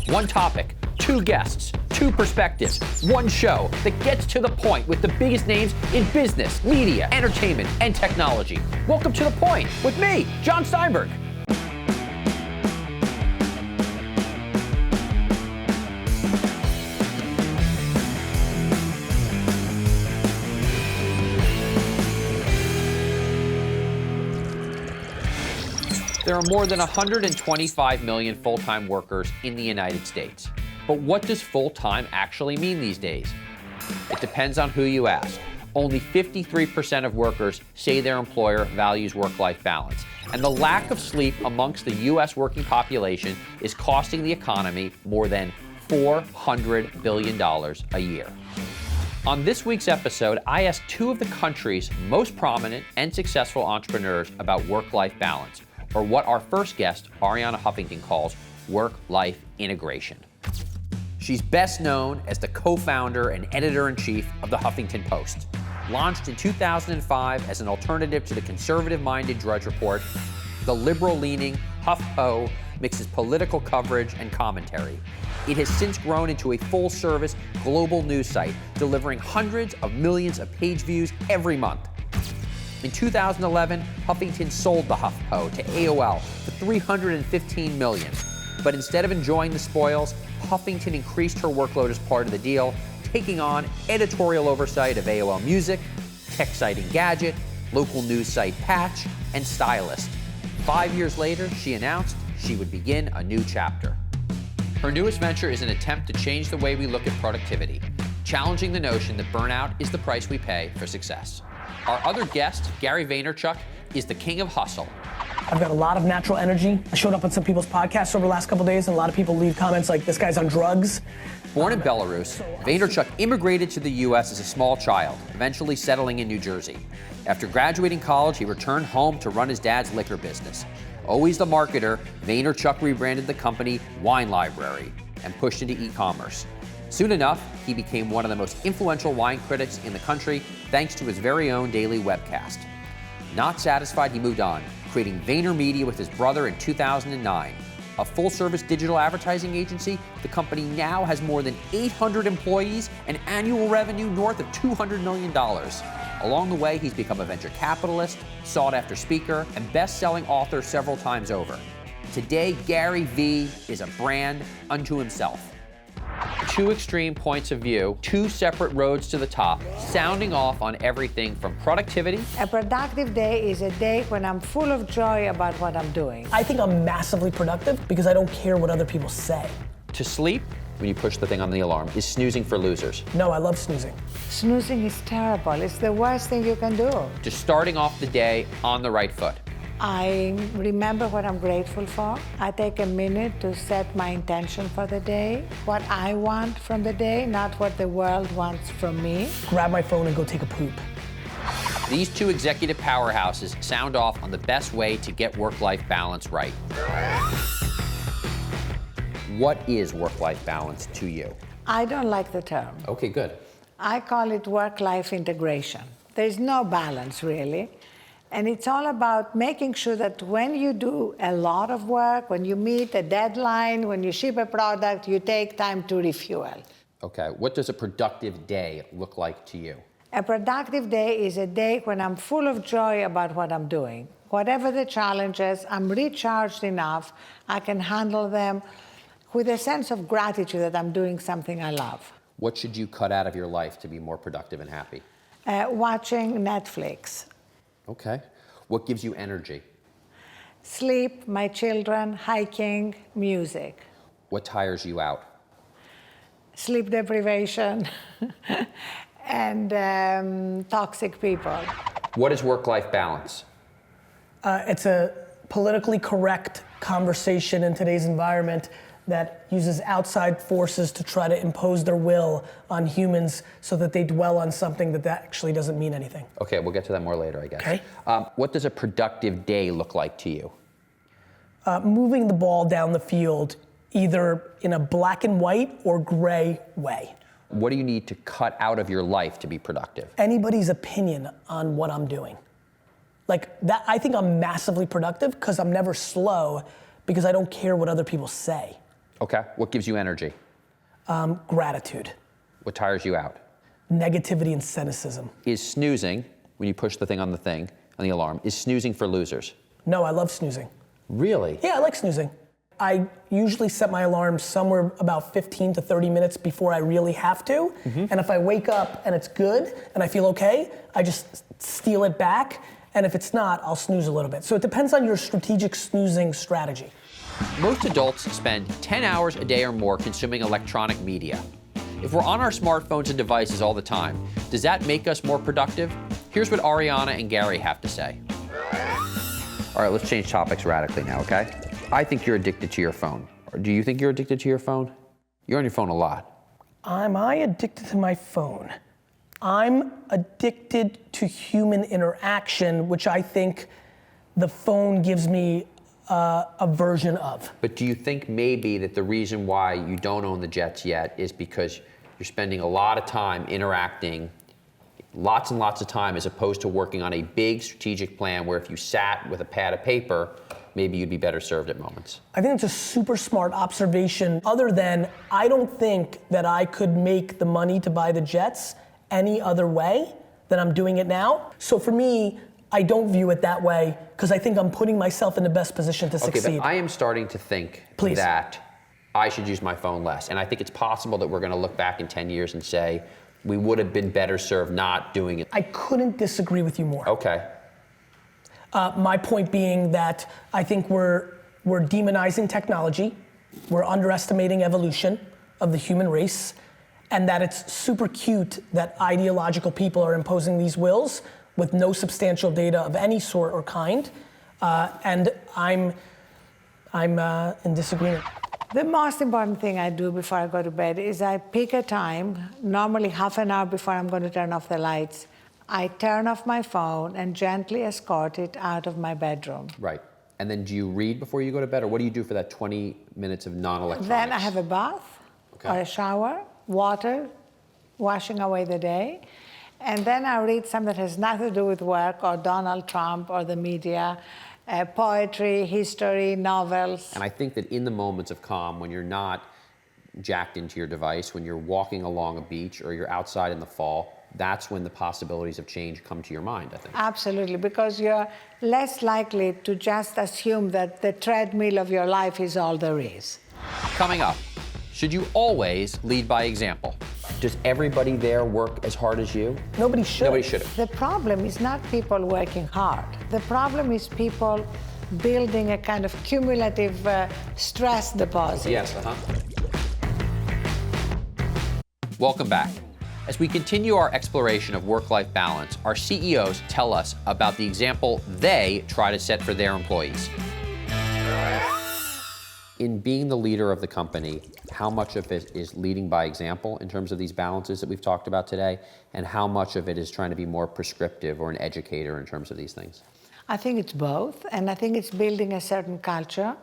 One topic, two guests, two perspectives, one show that gets to the point with the biggest names in business, media, entertainment, and technology. Welcome to The Point with me, John Steinberg. There are more than 125 million full-time workers in the United States. But what does full-time actually mean these days? It depends on who you ask. Only 53% of workers say their employer values work-life balance. And the lack of sleep amongst the U.S. working population is costing the economy more than $400 billion a year. On this week's episode, I asked two of the country's most prominent and successful entrepreneurs about work-life balance, or what our first guest, Arianna Huffington, calls work-life integration. She's best known as the co-founder and editor-in-chief of the Huffington Post. Launched in 2005 as an alternative to the conservative-minded Drudge Report, the liberal-leaning HuffPo mixes political coverage and commentary. It has since grown into a full-service global news site, delivering hundreds of millions of page views every month. In 2011, Huffington sold the HuffPo to AOL for $315 million. But instead of enjoying the spoils, Huffington increased her workload as part of the deal, taking on editorial oversight of AOL Music, tech site Engadget, local news site Patch, and Stylist. 5 years later, she announced she would begin a new chapter. Her newest venture is an attempt to change the way we look at productivity, challenging the notion that burnout is the price we pay for success. Our other guest, Gary Vaynerchuk, is the king of hustle. I've got a lot of natural energy. I showed up on some people's podcasts over the last couple days, and a lot of people leave comments like, this guy's on drugs. Born in Belarus, Vaynerchuk immigrated to the U.S. as a small child, eventually settling in New Jersey. After graduating college, he returned home to run his dad's liquor business. Always the marketer, Vaynerchuk rebranded the company Wine Library and pushed into e-commerce. Soon enough, he became one of the most influential wine critics in the country thanks to his very own daily webcast. Not satisfied, he moved on, creating VaynerMedia with his brother in 2009. A full-service digital advertising agency, the company now has more than 800 employees and annual revenue north of $200 million. Along the way, he's become a venture capitalist, sought-after speaker, and best-selling author several times over. Today, Gary V is a brand unto himself. Two extreme points of view, two separate roads to the top, sounding off on everything from productivity. A productive day is a day when I'm full of joy about what I'm doing. I think I'm massively productive because I don't care what other people say. To sleep, when you push the thing on the alarm, is snoozing for losers. No, I love snoozing. Snoozing is terrible. It's the worst thing you can do. To starting off the day on the right foot. I remember what I'm grateful for. I take a minute to set my intention for the day, what I want from the day, not what the world wants from me. Grab my phone and go take a poop. These two executive powerhouses sound off on the best way to get work-life balance right. What is work-life balance to you? I don't like the term. Okay, good. I call it work-life integration. There's no balance, really. And it's all about making sure that when you do a lot of work, when you meet a deadline, when you ship a product, you take time to refuel. Okay, what does a productive day look like to you? A productive day is a day when I'm full of joy about what I'm doing. Whatever the challenges, I'm recharged enough, I can handle them with a sense of gratitude that I'm doing something I love. What should you cut out of your life to be more productive and happy? Watching Netflix. Okay. What gives you energy? Sleep, my children, hiking, music. What tires you out? Sleep deprivation and toxic people. What is work-life balance? It's a politically correct conversation in today's environment that uses outside forces to try to impose their will on humans so that they dwell on something that actually doesn't mean anything. Okay, we'll get to that more later, I guess. Okay. What does a productive day look like to you? Moving the ball down the field, either in a black and white or gray way. What do you need to cut out of your life to be productive? Anybody's opinion on what I'm doing. Like that, I think I'm massively productive because I'm never slow because I don't care what other people say. Okay. What gives you energy? Gratitude. What tires you out? Negativity and cynicism. Is snoozing, when you push the thing, on the alarm, is snoozing for losers? No, I love snoozing. Really? Yeah, I like snoozing. I usually set my alarm somewhere about 15 to 30 minutes before I really have to. And if I wake up and it's good and I feel okay, I just steal it back. And if it's not, I'll snooze a little bit. So it depends on your strategic snoozing strategy. Most adults spend 10 hours a day or more consuming electronic media. If we're on our smartphones and devices all the time, does that make us more productive? Here's what Arianna and Gary have to say. All right, let's change topics radically now, okay? I think you're addicted to your phone. Do you think you're addicted to your phone? You're on your phone a lot. Am I addicted to my phone? I'm addicted to human interaction, which I think the phone gives me a version of. But do you think maybe that the reason why you don't own the jets yet is because you're spending a lot of time interacting, lots and lots of time, as opposed to working on a big strategic plan where if you sat with a pad of paper, maybe you'd be better served at moments? I think it's a super smart observation, other than I don't think that I could make the money to buy the jets any other way than I'm doing it now. So for me, I don't view it that way because I think I'm putting myself in the best position to succeed. Okay, but I am starting to think that I should use my phone less. And I think it's possible that we're going to look back in 10 years and say, we would have been better served not doing it. I couldn't disagree with you more. Okay. My point being that I think we're demonizing technology, we're underestimating evolution of the human race, and that it's super cute that ideological people are imposing these wills with no substantial data of any sort or kind, and I'm in disagreement. The most important thing I do before I go to bed is I pick a time, normally half an hour before I'm going to turn off the lights. I turn off my phone and gently escort it out of my bedroom. Right. And then do you read before you go to bed, or what do you do for that 20 minutes of non-electronics? Then I have a bath or a shower, water, washing away the day. And then I read something that has nothing to do with work or Donald Trump or the media, poetry, history, novels. And I think that in the moments of calm, when you're not jacked into your device, when you're walking along a beach or you're outside in the fall, that's when the possibilities of change come to your mind, I think. Absolutely, because you're less likely to just assume that the treadmill of your life is all there is. Coming up, should you always lead by example? Does everybody there work as hard as you? Nobody should. Nobody should. The problem is not people working hard. The problem is people building a kind of cumulative stress deposit. Yes, Welcome back. As we continue our exploration of work-life balance, our CEOs tell us about the example they try to set for their employees. In being the leader of the company, how much of it is leading by example in terms of these balances that we've talked about today, and how much of it is trying to be more prescriptive or an educator in terms of these things? I think it's both, and I think it's building a certain culture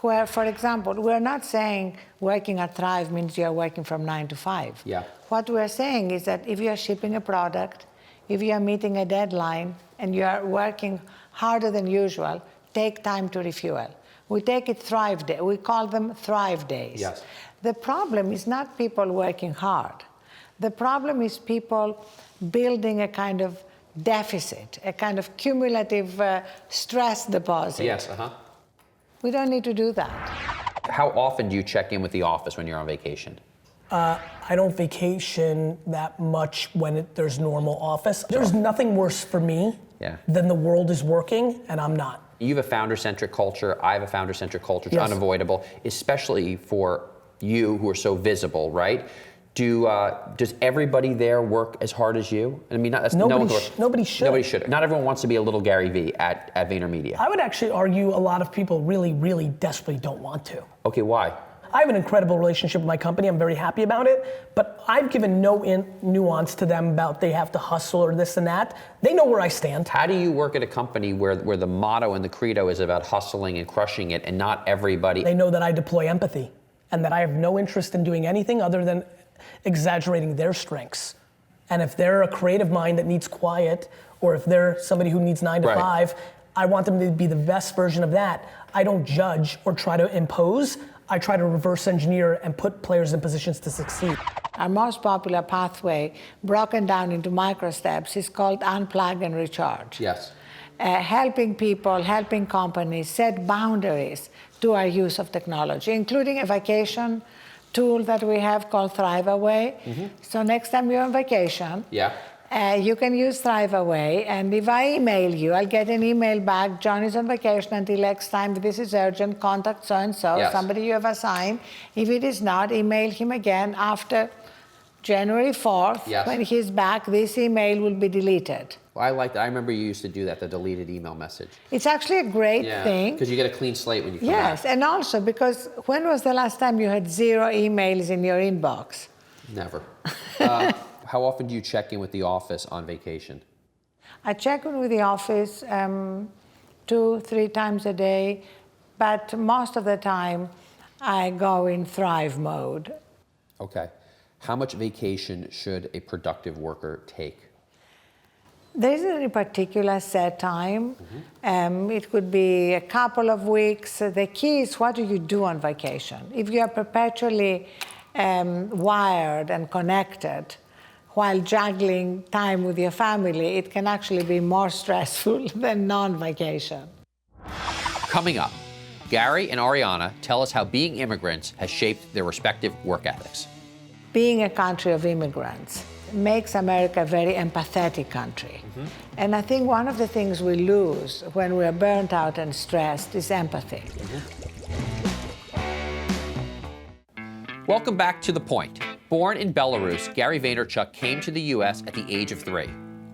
where, for example, we're not saying working at Thrive means you're working from 9 to 5. Yeah. What we're saying is that if you're shipping a product, if you're meeting a deadline, and you're working harder than usual, take time to refuel. We take it Thrive Day. We call them Thrive Days. Yes. The problem is not people working hard. The problem is people building a kind of deficit, a kind of cumulative stress deposit. Yes, We don't need to do that. How often do you check in with the office when you're on vacation? I don't vacation that much when there's normal office. There's nothing worse for me than the world is working and I'm not. You have a founder-centric culture. I have a founder-centric culture. It's Yes. unavoidable, especially for you who are so visible, right? Does everybody there work as hard as you? I mean, Nobody should. Nobody should. Not everyone wants to be a little Gary Vee at VaynerMedia. I would actually argue a lot of people really, really desperately don't want to. Okay, why? I have an incredible relationship with my company. I'm very happy about it, but I've given no nuance to them about they have to hustle or this and that. They know where I stand. How do you work at a company where the motto and the credo is about hustling and crushing it, and not everybody? They know that I deploy empathy and that I have no interest in doing anything other than exaggerating their strengths. And if they're a creative mind that needs quiet, or if they're somebody who needs 9 to 5, I want them to be the best version of that. I don't judge or try to impose. I try to reverse engineer and put players in positions to succeed. Our most popular pathway, broken down into micro steps, is called unplug and recharge. Yes. Helping people, helping companies set boundaries to our use of technology, including a vacation tool that we have called Thrive Away. So next time you're on vacation, you can use Thrive Away, and if I email you, I'll get an email back, John is on vacation until next time, this is urgent, contact so-and-so, somebody you have assigned. If it is not, email him again after January 4th, when he's back, this email will be deleted. Well, I like that. I remember you used to do that, the deleted email message. It's actually a great thing. Because you get a clean slate when you come back. Yes, and also because when was the last time you had 0 emails in your inbox? Never. How often do you check in with the office on vacation? I check in with the office 2-3 times a day, but most of the time I go in Thrive mode. Okay. How much vacation should a productive worker take? There isn't any particular set time. It could be a couple of weeks. The key is, what do you do on vacation? If you are perpetually wired and connected while juggling time with your family, it can actually be more stressful than non-vacation. Coming up, Gary and Arianna tell us how being immigrants has shaped their respective work ethics. Being a country of immigrants makes America a very empathetic country. And I think one of the things we lose when we're burnt out and stressed is empathy. Welcome back to The Point. Born in Belarus, Gary Vaynerchuk came to the U.S. at the age of 3.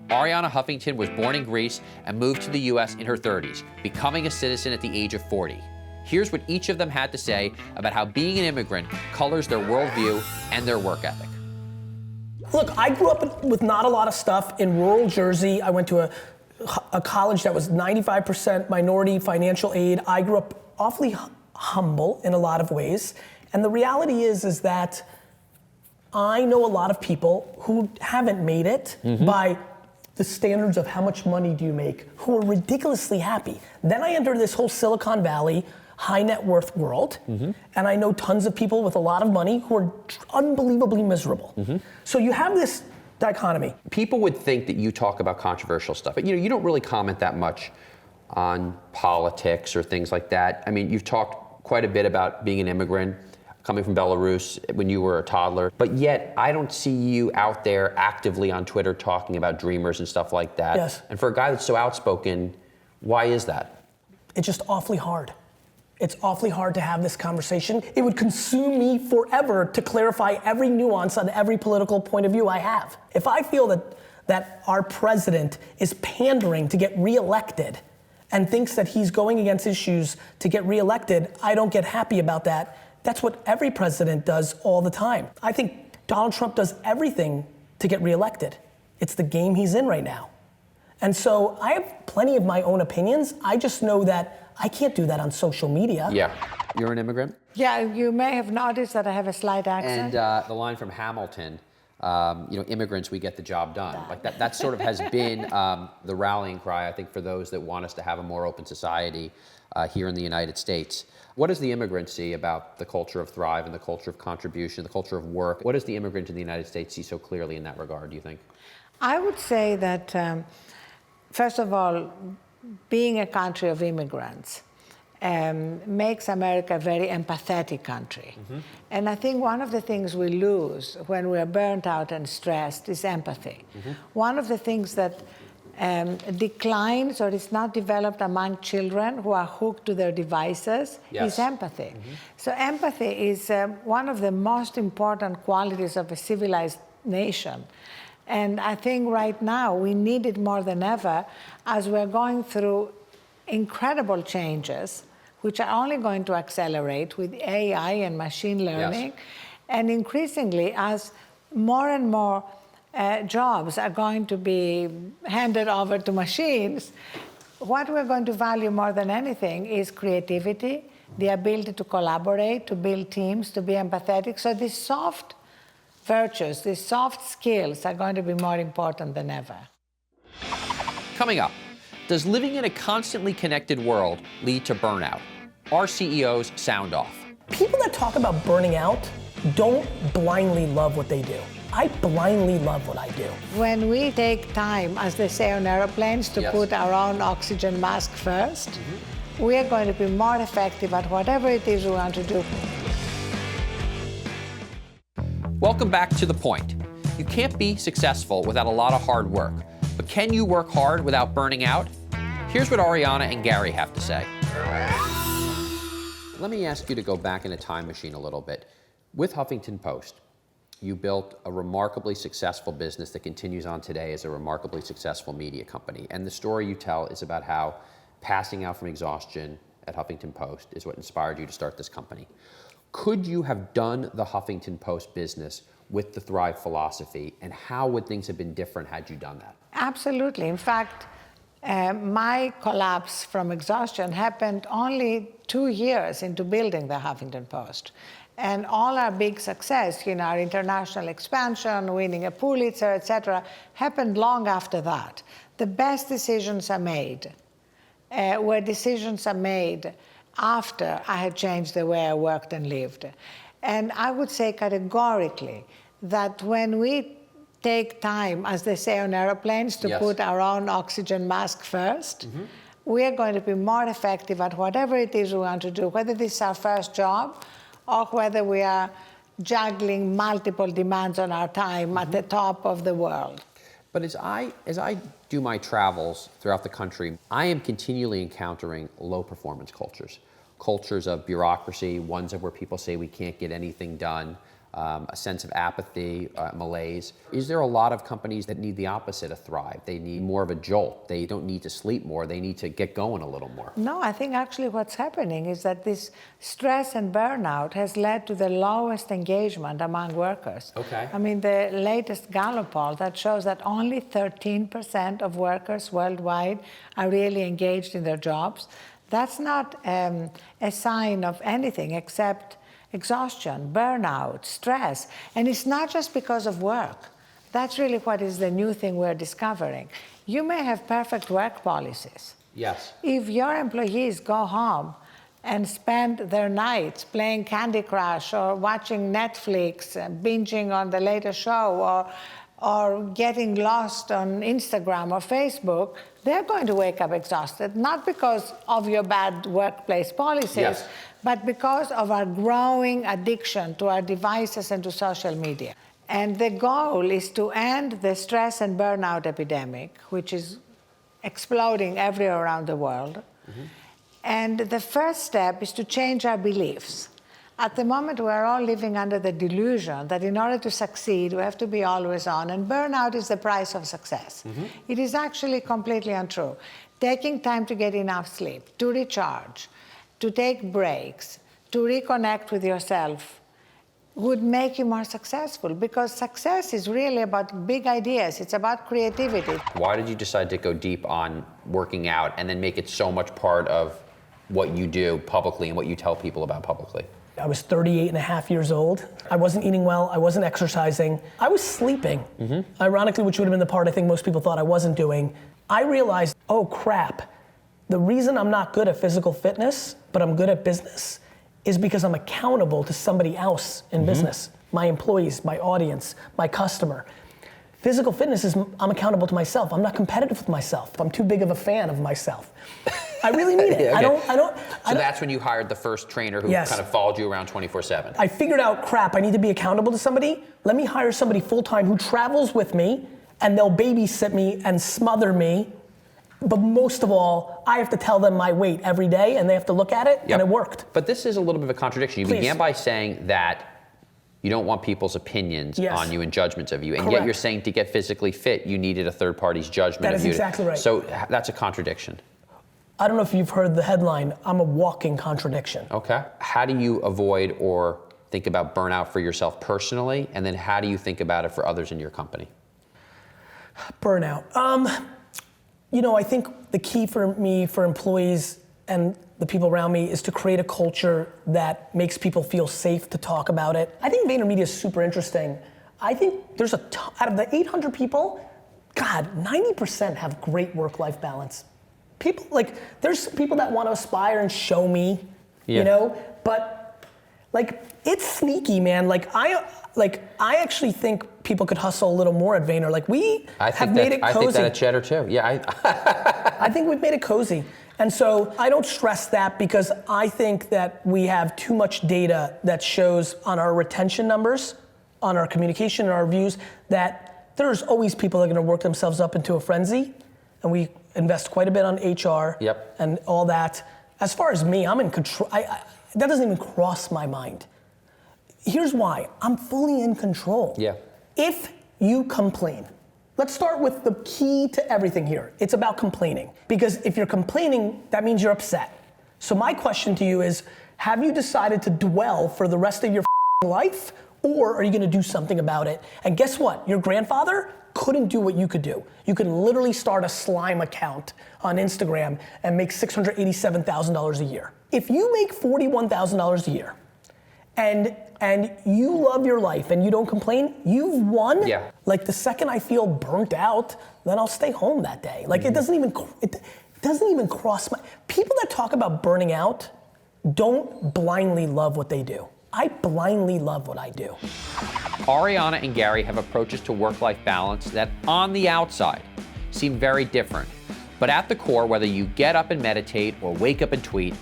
Arianna Huffington was born in Greece and moved to the U.S. in her 30s, becoming a citizen at the age of 40. Here's what each of them had to say about how being an immigrant colors their worldview and their work ethic. Look, I grew up with not a lot of stuff in rural Jersey. I went to a college that was 95% minority financial aid. I grew up awfully humble in a lot of ways. And the reality is that I know a lot of people who haven't made it by the standards of how much money do you make, who are ridiculously happy. Then I enter this whole Silicon Valley high net worth world, and I know tons of people with a lot of money who are unbelievably miserable. So you have this dichotomy. People would think that you talk about controversial stuff, but you don't really comment that much on politics or things like that. I mean, you've talked quite a bit about being an immigrant, coming from Belarus when you were a toddler, but yet I don't see you out there actively on Twitter talking about dreamers and stuff like that. Yes. And for a guy that's so outspoken, why is that? It's just awfully hard. It's awfully hard to have this conversation. It would consume me forever to clarify every nuance on every political point of view I have. If I feel that our president is pandering to get reelected and thinks that he's going against issues to get reelected, I don't get happy about that. That's what every president does all the time. I think Donald Trump does everything to get reelected. It's the game he's in right now. And so I have plenty of my own opinions. I just know that I can't do that on social media. Yeah. You're an immigrant? Yeah, you may have noticed that I have a slight accent. And the line from Hamilton, immigrants, we get the job done. Like that sort of has been the rallying cry, I think, for those that want us to have a more open society here in the United States. What does the immigrant see about the culture of thrive and the culture of contribution, the culture of work? What does the immigrant in the United States see so clearly in that regard, do you think? I would say that, first of all, being a country of immigrants makes America a very empathetic country. And I think one of the things we lose when we're burnt out and stressed is empathy. One of the things that declines or is not developed among children who are hooked to their devices is empathy. So empathy is one of the most important qualities of a civilized nation. And I think right now we need it more than ever as we're going through incredible changes, which are only going to accelerate with AI and machine learning. And increasingly, as more and more jobs are going to be handed over to machines, what we're going to value more than anything is creativity, the ability to collaborate, to build teams, to be empathetic. So these soft virtues, these soft skills are going to be more important than ever. Coming up, does living in a constantly connected world lead to burnout? Are CEOs sound off? People that talk about burning out don't blindly love what they do. I blindly love what I do. When we take time, as they say on airplanes, to put our own oxygen mask first, we are going to be more effective at whatever it is we want to do. Welcome back to The Point. You can't be successful without a lot of hard work, but can you work hard without burning out? Here's what Arianna and Gary have to say. Let me ask you to go back in a time machine a little bit. With Huffington Post, you built a remarkably successful business that continues on today as a remarkably successful media company. And the story you tell is about how passing out from exhaustion at Huffington Post is what inspired you to start this company. Could you have done the Huffington Post business with the Thrive philosophy, and how would things have been different had you done that? Absolutely. In fact, my collapse from exhaustion happened only 2 years into building the Huffington Post. And all our big success, our international expansion, winning a Pulitzer, etc., happened long after that. The best decisions are made where decisions are made after I had changed the way I worked and lived. And I would say categorically that when we take time, as they say on airplanes, to put our own oxygen mask first, we are going to be more effective at whatever it is we want to do, whether this is our first job or whether we are juggling multiple demands on our time at the top of the world. But as I do my travels throughout the country, I am continually encountering low performance cultures. Cultures of bureaucracy, ones where people say we can't get anything done, a sense of apathy, malaise. Is there a lot of companies that need the opposite of Thrive? They need more of a jolt. They don't need to sleep more. They need to get going a little more. No, I think actually what's happening is that this stress and burnout has led to the lowest engagement among workers. Okay. I mean, the latest Gallup poll that shows that only 13% of workers worldwide are really engaged in their jobs. That's not a sign of anything except exhaustion, burnout, stress. And it's not just because of work. That's really what is the new thing we're discovering. You may have perfect work policies. Yes. If your employees go home and spend their nights playing Candy Crush or watching Netflix, binging on the latest show, or getting lost on Instagram or Facebook, they're going to wake up exhausted, not because of your bad workplace policies, but because of our growing addiction to our devices and to social media. And the goal is to end the stress and burnout epidemic, which is exploding everywhere around the world. And the first step is to change our beliefs. At the moment, we're all living under the delusion that in order to succeed, we have to be always on, and burnout is the price of success. It is actually completely untrue. Taking time to get enough sleep, to recharge, to take breaks, to reconnect with yourself would make you more successful, because success is really about big ideas. It's about creativity. Why did you decide to go deep on working out and then make it so much part of what you do publicly and what you tell people about publicly? I was 38 and a half years old. I wasn't eating well, I wasn't exercising. I was sleeping, ironically, which would have been the part I think most people thought I wasn't doing. I realized, oh crap, the reason I'm not good at physical fitness, but I'm good at business, is because I'm accountable to somebody else in business. My employees, my audience, my customer. Physical fitness is, I'm accountable to myself. I'm not competitive with myself. I'm too big of a fan of myself. I really mean it. Okay. So that's when you hired the first trainer who kind of followed you around 24/7. I figured out, crap, I need to be accountable to somebody. Let me hire somebody full-time who travels with me, and they'll babysit me and smother me. But most of all, I have to tell them my weight every day, and they have to look at it, and it worked. But this is a little bit of a contradiction. You began by saying that you don't want people's opinions on you and judgments of you, and yet you're saying to get physically fit, you needed a third party's judgment of you. That is exactly right. So that's a contradiction. I don't know if you've heard the headline, I'm a walking contradiction. Okay. How do you avoid or think about burnout for yourself personally, and then how do you think about it for others in your company? Burnout. I think the key for me, for employees and the people around me, is to create a culture that makes people feel safe to talk about it. I think VaynerMedia is super interesting. I think there's out of the 800 people, God, 90% have great work-life balance. People, there's people that want to aspire and show me, but Like, it's sneaky, man. Like I actually think people could hustle a little more at Vayner. Like have made it cozy. I think that at Cheddar too. Yeah. I think we've made it cozy. And so I don't stress that because I think that we have too much data that shows on our retention numbers, on our communication and our views, that there's always people that are gonna work themselves up into a frenzy. And we invest quite a bit on HR and all that. As far as me, I'm in control. That doesn't even cross my mind. Here's why. I'm fully in control. Yeah. If you complain, let's start with the key to everything here. It's about complaining. Because if you're complaining, that means you're upset. So my question to you is, have you decided to dwell for the rest of your life, or are you gonna do something about it? And guess what? Your grandfather couldn't do what you could do. You could literally start a slime account on Instagram and make $687,000 a year. If you make $41,000 a year and you love your life and you don't complain, you've won. Yeah. Like the second I feel burnt out, then I'll stay home that day. Like it doesn't even cross my, people that talk about burning out don't blindly love what they do. I blindly love what I do. Arianna and Gary have approaches to work-life balance that on the outside seem very different. But at the core, whether you get up and meditate or wake up and tweet,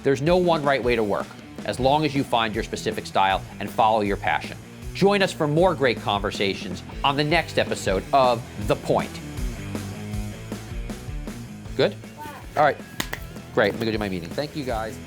there's no one right way to work, as long as you find your specific style and follow your passion. Join us for more great conversations on the next episode of The Point. Good? All right. Great. Let me go do my meeting. Thank you, guys.